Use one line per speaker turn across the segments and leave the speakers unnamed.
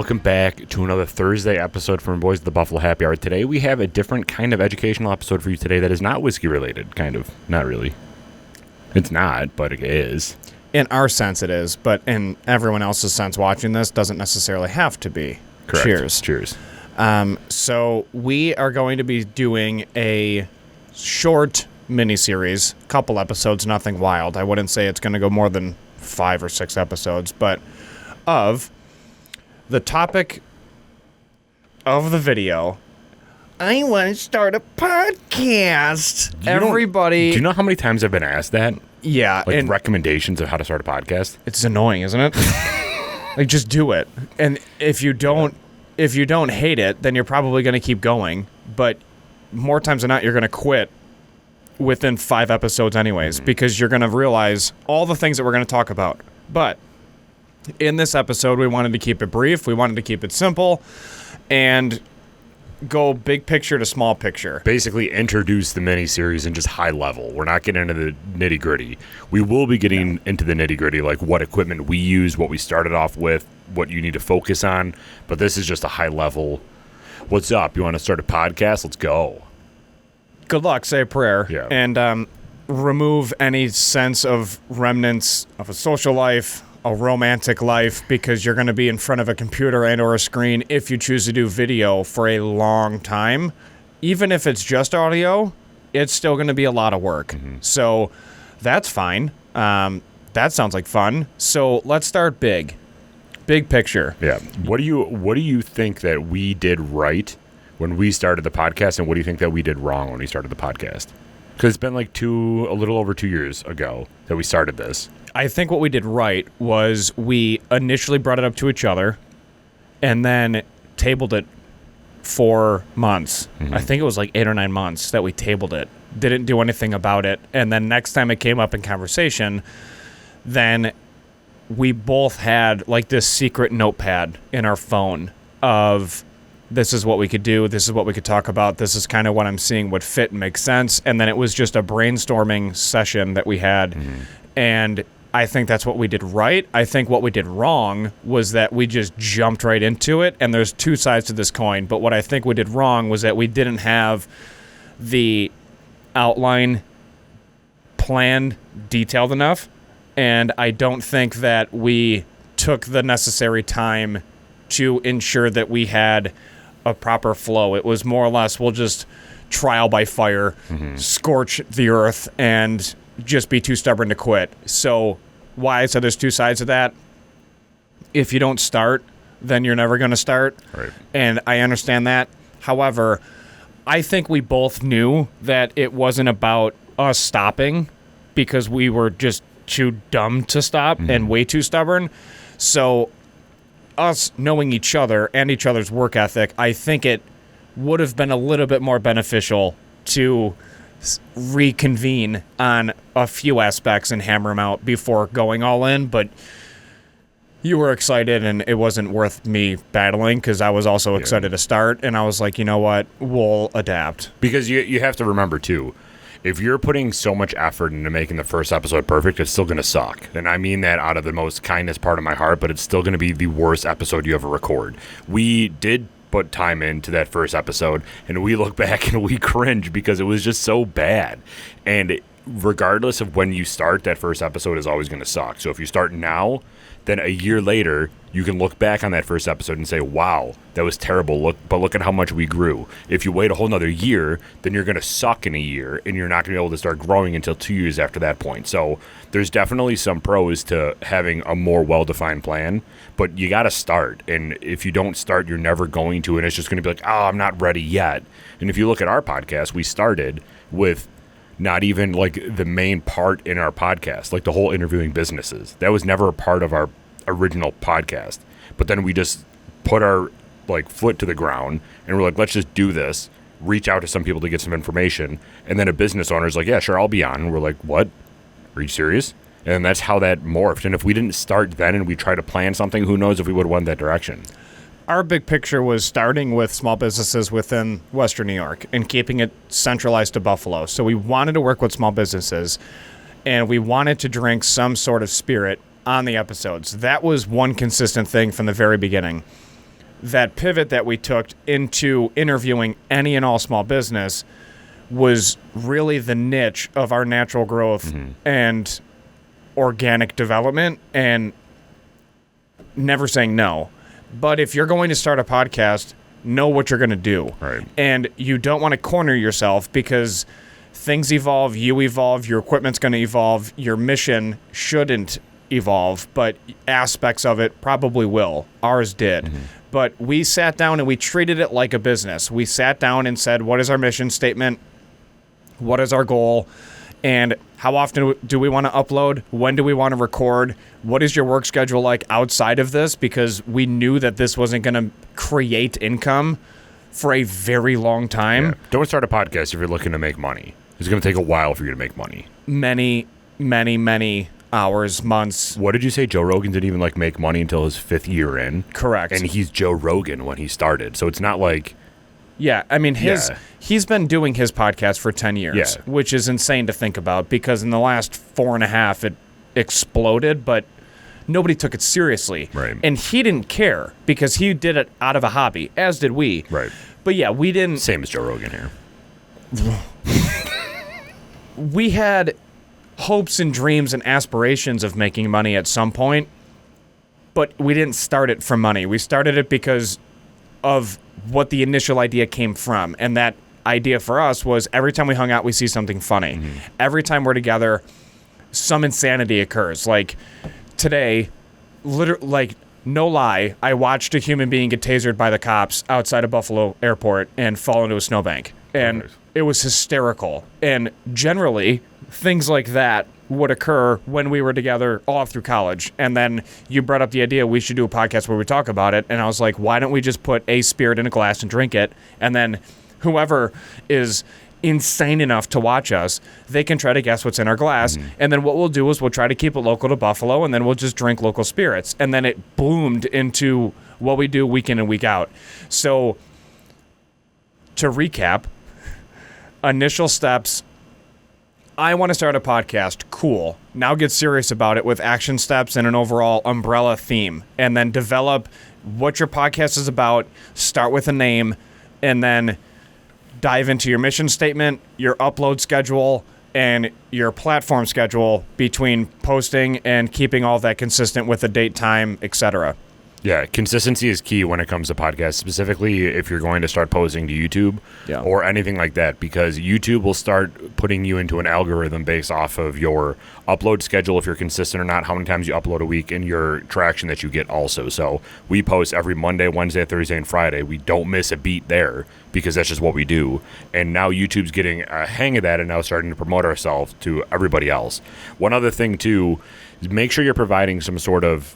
welcome back to another Thursday episode from Boys of the Buffalo Happy Hour. Today we have a different kind of educational episode for you today that is not whiskey related, kind of. Not really. It's not, but it is.
In our sense it is, but in everyone else's sense watching this doesn't necessarily have to be.
Correct.
Cheers.
Cheers.
So we are going to be doing a short mini-series, couple episodes, nothing wild. I wouldn't say it's going to go more than 5 or 6 episodes, but of the topic of the video, I want to start a podcast. Everybody.
Do you know how many times I've been asked that?
Yeah.
Like
and
recommendations of how to start a podcast?
it's annoying, isn't it? Like, just do it. And if you don't hate it, then you're probably going to keep going. But more times than not, you're going to quit within 5 episodes anyways, because you're going to realize all the things that we're going to talk about. But in this episode, we wanted to keep it brief. We wanted to keep it simple and go big picture to small picture.
Basically introduce the mini-series in just high level. We're not getting into the nitty-gritty. We will be getting into the nitty-gritty, like what equipment we use, what we started off with, what you need to focus on. But this is just a high level. What's up? You want to start a podcast? Let's go.
Good luck. Say a prayer.
Yeah.
And remove any sense of remnants of a social life, a romantic life, because you're going to be in front of a computer and or a screen if you choose to do video for a long time. Even if it's just audio, it's still going to be a lot of work. So that's fine. That sounds like fun. So let's start big. Big picture.
Yeah. What do you think that we did right when we started the podcast, and what do you think that we did wrong when we started the podcast? Because it's been like a little over 2 years ago that we started this.
I think what we did right was we initially brought it up to each other and then tabled it for months. I think it was like 8 or 9 months that we tabled it. Didn't do anything about it. And then next time it came up in conversation, then we both had like this secret notepad in our phone of this is what we could do, this is what we could talk about, this is kind of what I'm seeing would fit and make sense. And then it was just a brainstorming session that we had. And I think that's what we did right. I think what we did wrong was that we just jumped right into it. And there's 2 sides to this coin. But what I think we did wrong was that we didn't have the outline planned detailed enough. And I don't think that we took the necessary time to ensure that we had a proper flow. It was more or less, we'll just trial by fire, scorch the earth, and just be too stubborn to quit. So why I said there's 2 sides of that. If you don't start, then you're never going to start.
Right.
And I understand that. However, I think we both knew that it wasn't about us stopping because we were just too dumb to stop and way too stubborn. So us knowing each other and each other's work ethic, I think it would have been a little bit more beneficial to reconvene on a few aspects and hammer them out before going all in. But you were excited and it wasn't worth me battling because I was also excited to start. And I was like, you know what, we'll adapt.
Because you have to remember too, if you're putting so much effort into making the first episode perfect, it's still going to suck. And I mean that out of the most kindness part of my heart, but it's still going to be the worst episode you ever record. We did put time into that first episode, and we look back and we cringe because it was just so bad. And regardless of when you start, that first episode is always going to suck. So if you start now, then a year later, you can look back on that first episode and say, wow, that was terrible, but look at how much we grew. If you wait a whole nother year, then you're going to suck in a year, and you're not going to be able to start growing until 2 years after that point. So there's definitely some pros to having a more well-defined plan, but you got to start. And if you don't start, you're never going to, and it's just going to be like, oh, I'm not ready yet. And if you look at our podcast, we started with not even like the main part in our podcast, like the whole interviewing businesses. That was never a part of our original podcast. But then we just put our like foot to the ground and we're like, let's just do this, reach out to some people to get some information. And then a business owner is like, yeah, sure, I'll be on. And we're like, what? Are you serious? And that's how that morphed. And if we didn't start then and we tried to plan something, who knows if we would have went that direction.
Our big picture was starting with small businesses within Western New York and keeping it centralized to Buffalo. So we wanted to work with small businesses, and we wanted to drink some sort of spirit on the episodes. That was one consistent thing from the very beginning. that pivot that we took into interviewing any and all small business was really the niche of our natural growth and organic development, and never saying no. But if you're going to start a podcast, know what you're going to do.
Right.
And you don't want to corner yourself, because things evolve, you evolve, your equipment's going to evolve, your mission shouldn't evolve, but aspects of it probably will. Ours did. But we sat down and we treated it like a business. We sat down and said, what is our mission statement? What is our goal? And how often do we want to upload? When do we want to record? What is your work schedule like outside of this? Because we knew that this wasn't going to create income for a very long time.
Yeah. Don't start a podcast if you're looking to make money. It's going to take a while for you to make money.
Many, many, many hours, months.
What did you say? Joe Rogan didn't even like make money until his 5th year in?
Correct.
And he's Joe Rogan when he started. So it's not like...
Yeah, I mean, he's been doing his podcast for 10 years,
Yeah.
which is insane to think about, because in the last 4.5, it exploded, but nobody took it seriously.
Right.
And he didn't care, because he did it out of a hobby, as did we.
Right.
But yeah, we didn't...
Same as Joe Rogan here.
We had hopes and dreams and aspirations of making money at some point, but we didn't start it for money. We started it because of what the initial idea came from. And that idea for us was, every time we hung out, we see something funny. Every time we're together, some insanity occurs. Like today, like no lie, I watched a human being get tasered by the cops outside of Buffalo Airport and fall into a snowbank. And it was hysterical. And generally, things like that would occur when we were together all through college. And then you brought up the idea we should do a podcast where we talk about it. And I was like, why don't we just put a spirit in a glass and drink it? And then whoever is insane enough to watch us, they can try to guess what's in our glass. And then what we'll do is we'll try to keep it local to Buffalo, and then we'll just drink local spirits. And then it bloomed into what we do week in and week out. So to recap, initial steps: I want to start a podcast. Cool. Now get serious about it with action steps and an overall umbrella theme. And then develop what your podcast is about. Start with a name, and then dive into your mission statement, your upload schedule, and your platform schedule between posting and keeping all that consistent with the date, time, etc.
Yeah, consistency is key when it comes to podcasts, specifically if you're going to start posting to YouTube or anything like that, because YouTube will start putting you into an algorithm based off of your upload schedule, if you're consistent or not, how many times you upload a week, and your traction that you get also. So we post every Monday, Wednesday, Thursday, and Friday. We don't miss a beat there because that's just what we do. And now YouTube's getting a hang of that and now starting to promote ourselves to everybody else. One other thing, too, is make sure you're providing some sort of,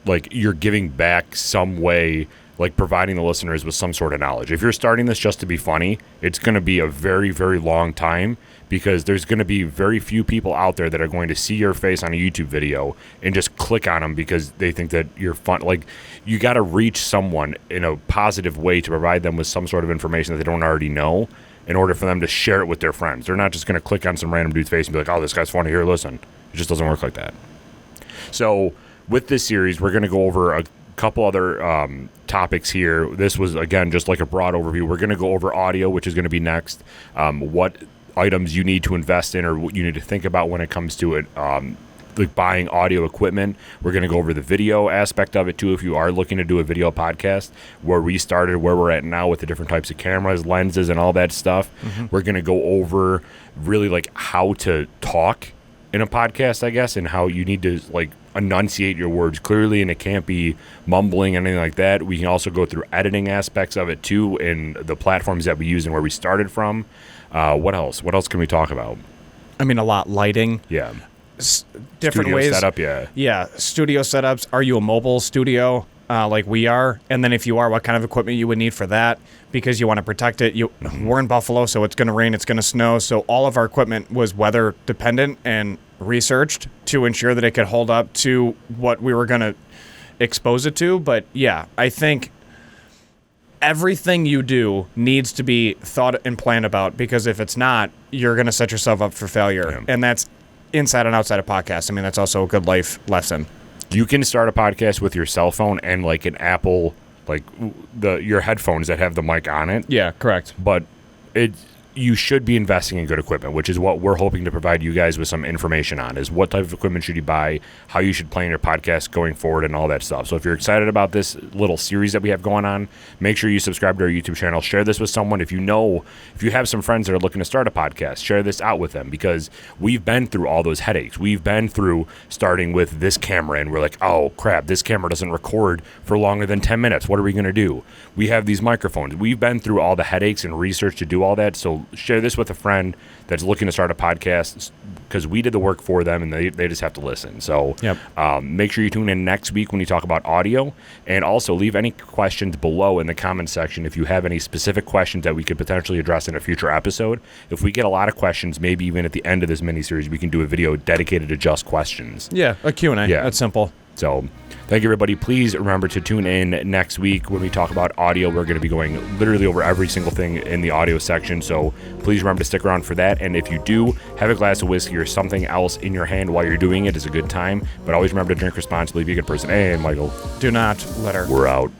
like, you're giving back some way, like providing the listeners with some sort of knowledge. If you're starting this just to be funny, it's going to be a very, very long time, because there's going to be very few people out there that are going to see your face on a YouTube video and just click on them because they think that you're fun. Like, you got to reach someone in a positive way to provide them with some sort of information that they don't already know, in order for them to share it with their friends. They're not just going to click on some random dude's face and be like, oh, this guy's funny, here, listen. It just doesn't work like that. So with this series, we're going to go over a couple other topics here. This was, again, just like a broad overview. We're going to go over audio, which is going to be next. What items you need to invest in, or what you need to think about when it comes to it, like buying audio equipment. We're going to go over the video aspect of it, too, if you are looking to do a video podcast, where we started, where we're at now with the different types of cameras, lenses, and all that stuff. We're going to go over really like how to talk in a podcast, I guess, and how you need to like enunciate your words clearly, and it can't be mumbling and anything like that. We can also go through editing aspects of it too, in the platforms that we use and where we started from. What else can we talk about?
I mean, a lot. Lighting.
Yeah.
Different
Studio
ways.
setup, yeah.
Yeah. Studio setups. Are you a mobile studio like we are? And then if you are, what kind of equipment you would need for that, because you want to protect it. We're in Buffalo, so it's going to rain, it's going to snow. So all of our equipment was weather dependent and researched to ensure that it could hold up to what we were going to expose it to. But yeah, I think everything you do needs to be thought and planned about, because if it's not, you're going to set yourself up for failure. Yeah. And that's inside and outside of podcasts. I mean, that's also a good life lesson.
You can start a podcast with your cell phone and like an Apple like your headphones that have the mic on it.
Yeah, correct.
But you should be investing in good equipment, which is what we're hoping to provide you guys with some information on, is what type of equipment should you buy, how you should plan your podcast going forward, and all that stuff. So if you're excited about this little series that we have going on, make sure you subscribe to our YouTube channel. Share this with someone. If you have some friends that are looking to start a podcast, share this out with them, because we've been through all those headaches. We've been through starting with this camera, and we're like, oh, crap, this camera doesn't record for longer than 10 minutes. What are we going to do? We have these microphones. We've been through all the headaches and research to do all that, so share this with a friend that's looking to start a podcast, because we did the work for them and they just have to listen. So make sure you tune in next week when we talk about audio, and also leave any questions below in the comment section if you have any specific questions that we could potentially address in a future episode. If we get a lot of questions, maybe even at the end of this miniseries, we can do a video dedicated to just questions.
Yeah, a Q&A. Yeah. That's simple.
So thank you, everybody. Please remember to tune in next week when we talk about audio. We're going to be going literally over every single thing in the audio section. So please remember to stick around for that. And if you do, have a glass of whiskey or something else in your hand while you're doing it. It's a good time. But always remember to drink responsibly. Be a good person. And Michael,
do not let her.
We're out.